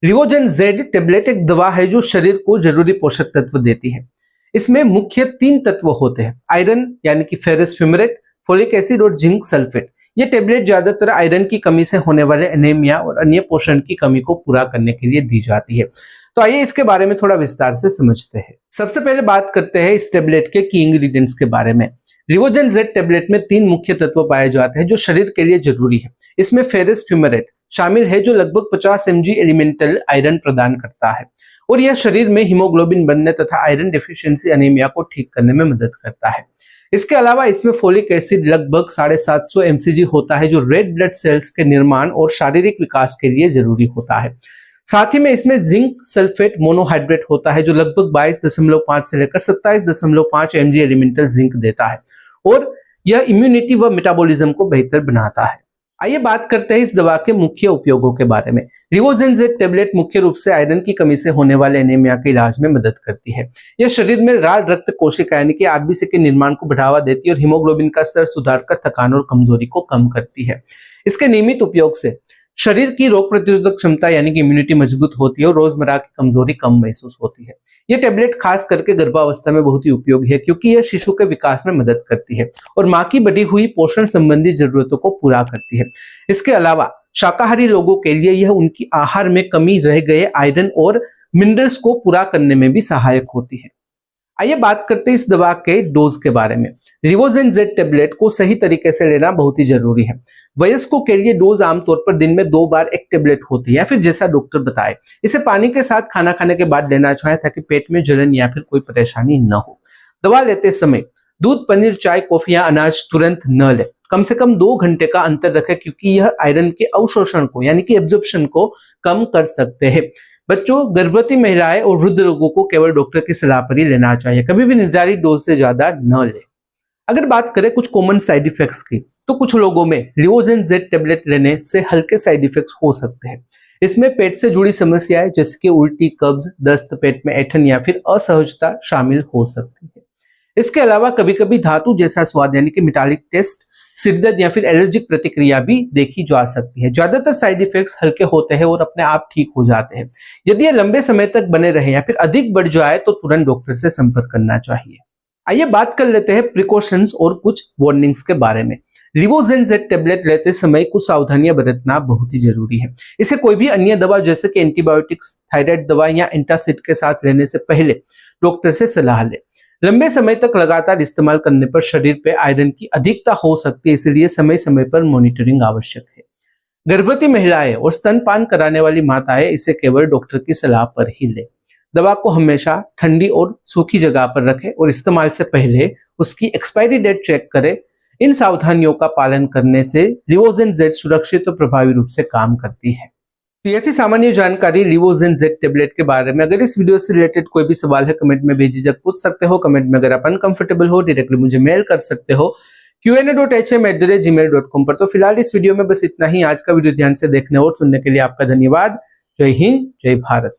लिवोजेन Z tablet एक दवा है जो शरीर को जरूरी पोषक तत्व देती है। इसमें मुख्य 3 तत्व होते हैं, आयरन यानी कि फेरस फ्यूमेरेट, फोलिक एसिड और जिंक सल्फेट। ये टेबलेट ज्यादातर आयरन की कमी से होने वाले एनीमिया और अन्य पोषण की कमी को पूरा करने के लिए दी जाती है। तो आइए इसके बारे में थोड़ा विस्तार से समझते हैं। सबसे पहले बात करते हैं इस टेबलेट के की इंग्रेडिएंट्स के बारे में। लिवोजेन जेड टेबलेट में 3 मुख्य तत्व पाए जाते हैं जो शरीर के लिए जरूरी है। इसमें फेरस फ्यूमेरेट शामिल है जो लगभग 50 mg एलिमेंटल आयरन प्रदान करता है और यह शरीर में हीमोग्लोबिन बनने तथा आयरन डेफिशिएंसी एनीमिया को ठीक करने में मदद करता है। इसके अलावा इसमें फोलिक एसिड लगभग 750 mcg होता है जो रेड ब्लड सेल्स के निर्माण और शारीरिक विकास के लिए जरूरी होता है। साथ ही में इसमें जिंक सल्फेट मोनोहाइड्रेट होता है जो लगभग 22.5 से लेकर 27.5 mg एलिमेंटल जिंक देता है और यह इम्यूनिटी व मेटाबॉलिज्म को बेहतर बनाता है। आइए बात करते हैं इस दवा के मुख्य उपयोगों के बारे में। लिवोजेन जेड टेबलेट मुख्य रूप से आयरन की कमी से होने वाले एनीमिया के इलाज में मदद करती है। यह शरीर में लाल रक्त कोशिका यानी कि आरबीसी के निर्माण को बढ़ावा देती है और हीमोग्लोबिन का स्तर सुधार कर थकान और कमजोरी को कम करती है। इसके नियमित उपयोग से शरीर की रोग प्रतिरोधक क्षमता यानी कि इम्यूनिटी मजबूत होती है और रोजमर्रा की कमजोरी कम महसूस होती है। यह टेबलेट खास करके गर्भावस्था में बहुत ही उपयोगी है क्योंकि यह शिशु के विकास में मदद करती है और मां की बढ़ी हुई पोषण संबंधी जरूरतों को पूरा करती है। इसके अलावा शाकाहारी लोगों के लिए यह उनकी आहार में कमी रह गए आयरन और मिनरल्स को पूरा करने में भी सहायक होती है। आइए बात करते हैं इस दवा के डोज के बारे में। लिवोजेन जेड टेबलेट को सही तरीके से लेना बहुत ही जरूरी है। वयस्कों के लिए डोज आमतौर पर दिन में 2 बार एक टेबलेट होती है या फिर जैसा डॉक्टर बताए। इसे पानी के साथ खाना खाने के बाद लेना चाहिए ताकि पेट में जलन या फिर कोई परेशानी न हो। दवा लेते समय दूध, पनीर, चाय, कॉफी या अनाज तुरंत न ले। कम से कम 2 घंटे का अंतर रखें क्योंकि यह आयरन के अवशोषण को यानी कि एब्जॉर्प्शन को कम कर सकते हैं। बच्चों, गर्भवती महिलाएं और वृद्ध लोगों को केवल डॉक्टर की सलाह पर ही लेना चाहिए, कभी भी निर्धारित डोज से ज्यादा न ले। अगर बात करें कुछ कॉमन साइड इफेक्ट्स की, तो कुछ लोगों में लिवोजेन जेड टेबलेट लेने से हल्के साइड इफेक्ट्स हो सकते हैं। इसमें पेट से जुड़ी समस्याएं जैसे कि उल्टी, कब्ज, दस्त, पेट में ऐंठन या फिर असहजता शामिल हो सकती है। इसके अलावा कभी कभी धातु जैसा स्वाद यानी कि मेटालिक टेस्ट, सिरदर्द या फिर एलर्जिक प्रतिक्रिया भी देखी जा सकती है। ज्यादातर साइड इफेक्ट्स हल्के होते हैं और अपने आप ठीक हो जाते हैं। यदि ये लंबे समय तक बने रहे या फिर अधिक बढ़ जाए तो तुरंत डॉक्टर से संपर्क करना चाहिए। आइए बात कर लेते हैं प्रिकॉशंस और कुछ वार्निंग्स के बारे में। लिवोजेन जेड टेबलेट लेते समय कुछ सावधानियां बरतना बहुत ही जरूरी है। इसे कोई भी अन्य दवा जैसे कि एंटीबायोटिक्स, थायराइड दवा या एंटासिड के साथ लेने से पहले डॉक्टर से सलाह ले। लंबे समय तक लगातार इस्तेमाल करने पर शरीर पे आयरन की अधिकता हो सकती है, इसलिए समय समय पर मॉनिटरिंग आवश्यक है। गर्भवती महिलाएं और स्तनपान कराने वाली माताएं इसे केवल डॉक्टर की सलाह पर ही लें। दवा को हमेशा ठंडी और सूखी जगह पर रखें और इस्तेमाल से पहले उसकी एक्सपायरी डेट चेक करें। इन सावधानियों का पालन करने से लिवोजेन जेड सुरक्षित और प्रभावी रूप से काम करती है। तो यह थी सामान्य जानकारी लिवोजेन जेड टेबलेट के बारे में। अगर इस वीडियो से रिलेटेड कोई भी सवाल है कमेंट में बेझिझक पूछ सकते हो। कमेंट में अगर आप अनकंफर्टेबल हो डायरेक्टली मुझे मेल कर सकते हो qna.hm@gmail.com पर। तो फिलहाल इस वीडियो में बस इतना ही। आज का वीडियो ध्यान से देखने और सुनने के लिए आपका धन्यवाद। जय हिंद, जय भारत।